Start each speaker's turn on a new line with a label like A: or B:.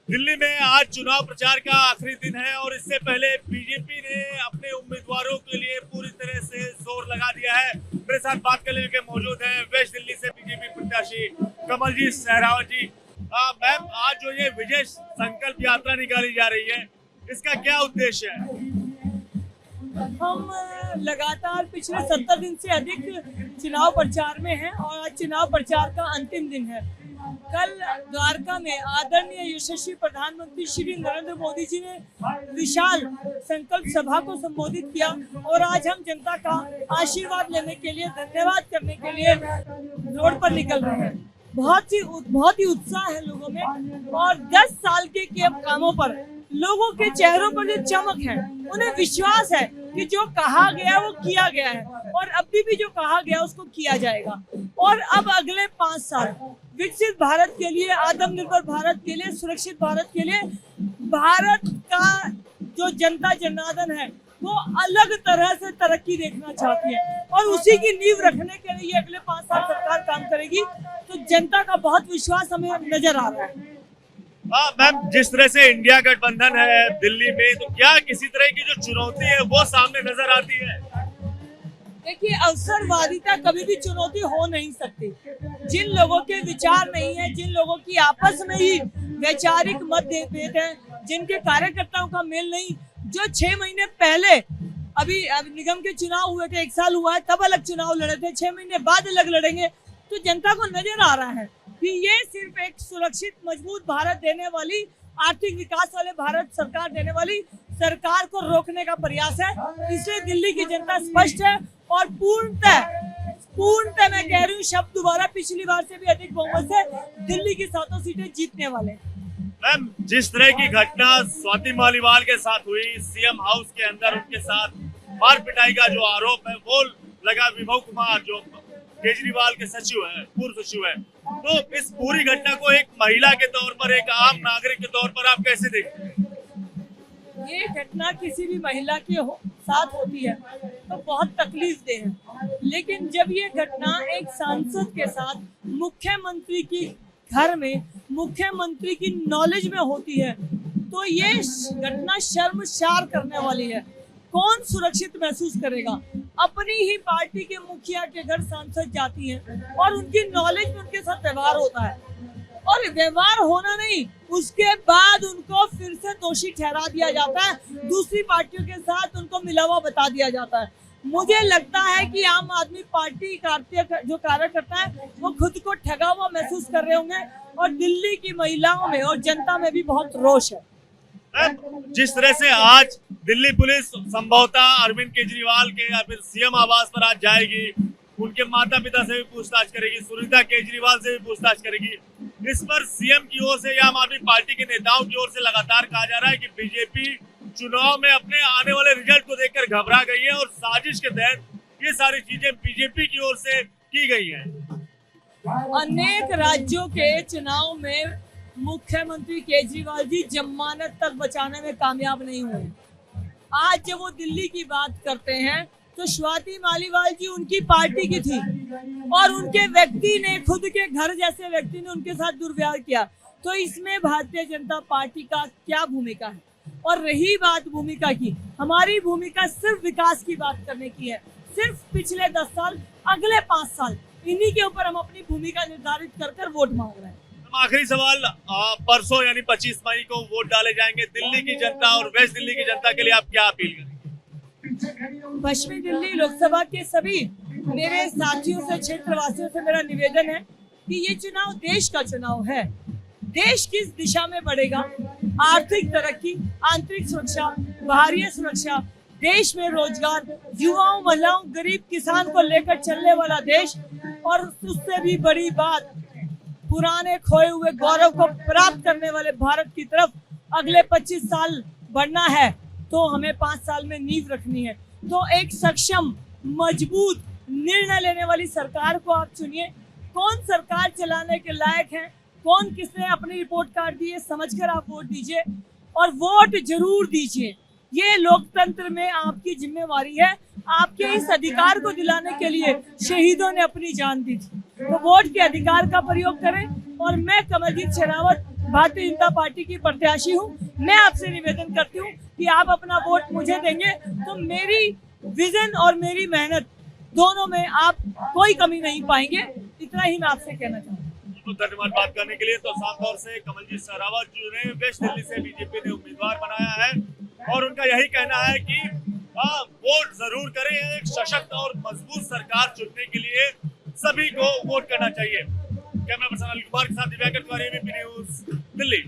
A: दिल्ली में आज चुनाव प्रचार का आखिरी दिन है और इससे पहले बीजेपी ने अपने उम्मीदवारों के लिए पूरी तरह से जोर लगा दिया है। मेरे साथ बात करने के मौजूद है वेस्ट दिल्ली से बीजेपी प्रत्याशी कमलजीत सहरावत जी। मैम, आज जो ये विजय संकल्प यात्रा निकाली जा रही है, इसका क्या उद्देश्य है?
B: हम लगातार पिछले 70 दिन से अधिक चुनाव प्रचार में हैं और आज चुनाव प्रचार का अंतिम दिन है। कल द्वारका में आदरणीय यशस्वी प्रधानमंत्री श्री नरेंद्र मोदी जी ने विशाल संकल्प सभा को संबोधित किया और आज हम जनता का आशीर्वाद लेने के लिए, धन्यवाद करने के लिए रोड पर निकल रहे हैं। बहुत ही उत्साह है लोगों में और 10 साल के कामों पर लोगों के चेहरों पर जो चमक है, उन्हें विश्वास है कि जो कहा गया वो किया गया है और अभी भी जो कहा गया उसको किया जाएगा। और अब अगले 5 साल विकसित भारत के लिए, आत्मनिर्भर भारत के लिए, सुरक्षित भारत के लिए, भारत का जो जनता जनार्दन है वो अलग तरह से तरक्की देखना चाहती है और उसी की नींव रखने के लिए अगले 5 साल सरकार काम करेगी। तो जनता का बहुत विश्वास हमें नजर आ रहा है।
A: मैम, जिस तरह से इंडिया गठबंधन है दिल्ली में, तो क्या किसी तरह की जो चुनौती है वो सामने नजर आती है?
B: देखिए, अवसरवादिता कभी भी चुनौती हो नहीं सकती। जिन लोगों के विचार नहीं है, जिन लोगों की आपस में ही वैचारिक मतभेद है, जिनके कार्यकर्ताओं का मेल नहीं, जो 6 महीने पहले अभी निगम के चुनाव हुए थे, 1 साल हुआ है, तब अलग चुनाव लड़े थे, 6 महीने बाद अलग लड़ेंगे, तो जनता को नजर आ रहा है कि ये सिर्फ एक सुरक्षित मजबूत भारत देने वाली, आर्थिक विकास वाले भारत सरकार देने वाली सरकार को रोकने का प्रयास है। इसलिए दिल्ली की जनता स्पष्ट है और पूर्णतः मैं कह रही हूँ, शब्द दोबारा पिछली बार से भी अधिक बहुमत से दिल्ली की 7 सीटें जीतने वाले।
A: मैम, जिस तरह की घटना स्वाति मालीवाल के साथ हुई, सीएम हाउस के अंदर उनके साथ मार पिटाई का जो आरोप है वो लगा विभव कुमार जो केजरीवाल के सचिव है, पूर्व सचिव है, तो इस पूरी घटना को एक महिला के तौर पर, एक आम नागरिक के तौर पर आप कैसे देखते हैं?
B: ये घटना किसी भी महिला के साथ होती है तो बहुत तकलीफ दे है, लेकिन जब ये घटना एक सांसद के साथ मुख्यमंत्री की घर में, मुख्यमंत्री की नॉलेज में होती है, तो ये घटना शर्मसार करने वाली है। कौन सुरक्षित महसूस करेगा? अपनी ही पार्टी के मुखिया के घर सांसद जाती हैं और उनकी नॉलेज में उनके साथ व्यवहार होता है और व्यवहार होना नहीं, उसके बाद उनको फिर से दोषी ठहरा दिया जाता है, दूसरी पार्टियों के साथ उनको मिला हुआ बता दिया जाता है। मुझे लगता है कि आम आदमी पार्टी जो कार्यकर्ता है वो खुद को ठगा हुआ महसूस कर रहे होंगे और दिल्ली की महिलाओं में और जनता में भी बहुत रोष है।
A: जिस तरह से आज दिल्ली पुलिस संभवतः अरविंद केजरीवाल के या फिर सीएम आवास पर आज जाएगी, उनके माता पिता से भी पूछताछ करेगी, सुनीता केजरीवाल से भी पूछताछ करेगी, इस पर सीएम की ओर से या आम आदमी पार्टी के नेताओं की ओर से लगातार कहा जा रहा है कि बीजेपी चुनाव में अपने आने वाले रिजल्ट को देखकर घबरा गई है और साजिश के तहत ये सारी चीजें बीजेपी की ओर से की गई हैं।
B: अनेक राज्यों के चुनाव में मुख्यमंत्री केजरीवाल जी जमानत तक बचाने में कामयाब नहीं हुए। आज जब वो दिल्ली की बात करते हैं तो स्वाति मालीवाल जी उनकी पार्टी की थी और उनके व्यक्ति ने, खुद के घर जैसे व्यक्ति ने उनके साथ दुर्व्यवहार किया। तो इसमें भारतीय जनता पार्टी का क्या भूमिका है? और रही बात भूमिका की, हमारी भूमिका सिर्फ विकास की बात करने की है। सिर्फ पिछले 10 साल, अगले 5 साल, इन्हीं के ऊपर हम अपनी भूमिका निर्धारित कर वोट मांग रहे हैं।
A: आखिरी सवाल, परसों यानी 25 मई को वोट डाले जाएंगे। दिल्ली की जनता और वेस्ट दिल्ली की जनता के लिए आप क्या अपील करेंगे?
B: पश्चिमी दिल्ली लोकसभा के सभी मेरे साथियों से, क्षेत्रवासियों से मेरा निवेदन है कि ये चुनाव देश का चुनाव है। देश किस दिशा में बढ़ेगा? आर्थिक तरक्की, आंतरिक सुरक्षा, बाहरी सुरक्षा, देश में रोजगार, युवाओं, महिलाओं, गरीब किसान को लेकर चलने वाला देश, और उससे भी बड़ी बात, पुराने खोए हुए गौरव को प्राप्त करने वाले भारत की तरफ अगले 25 साल बढ़ना है तो हमें 5 साल में नींव रखनी है। तो एक सक्षम, मजबूत, निर्णय लेने वाली सरकार को आप चुनिए। कौन सरकार चलाने के लायक है, कौन किसने अपनी रिपोर्ट कार्ड दी है, समझकर आप वोट दीजिए और वोट जरूर दीजिए। ये लोकतंत्र में आपकी जिम्मेवारी है। आपके इस अधिकार को दिलाने के लिए शहीदों ने अपनी जान दी थी, तो वोट के अधिकार का प्रयोग करें। और मैं कमलजीत सहरावत भारतीय जनता पार्टी की प्रत्याशी हूँ। मैं आपसे निवेदन करती हूँ कि आप अपना वोट मुझे देंगे तो मेरी विजन और मेरी मेहनत दोनों में आप कोई कमी नहीं पाएंगे। इतना ही मैं आपसे कहना चाहूँ।
A: तो धन्यवाद बात करने के लिए। तो साफ तौर से कमलजीत सहरावत जिन्हें वेस्ट दिल्ली से बीजेपी ने उम्मीदवार बनाया है और उनका यही कहना है कि वोट जरूर करें, एक सशक्त और मजबूत सरकार चुनने के लिए सभी को वोट करना चाहिए। कैमरा पर्सन अनिल कुमार के साथ दिव्यांकर तिवारी, एबीपी न्यूज, दिल्ली।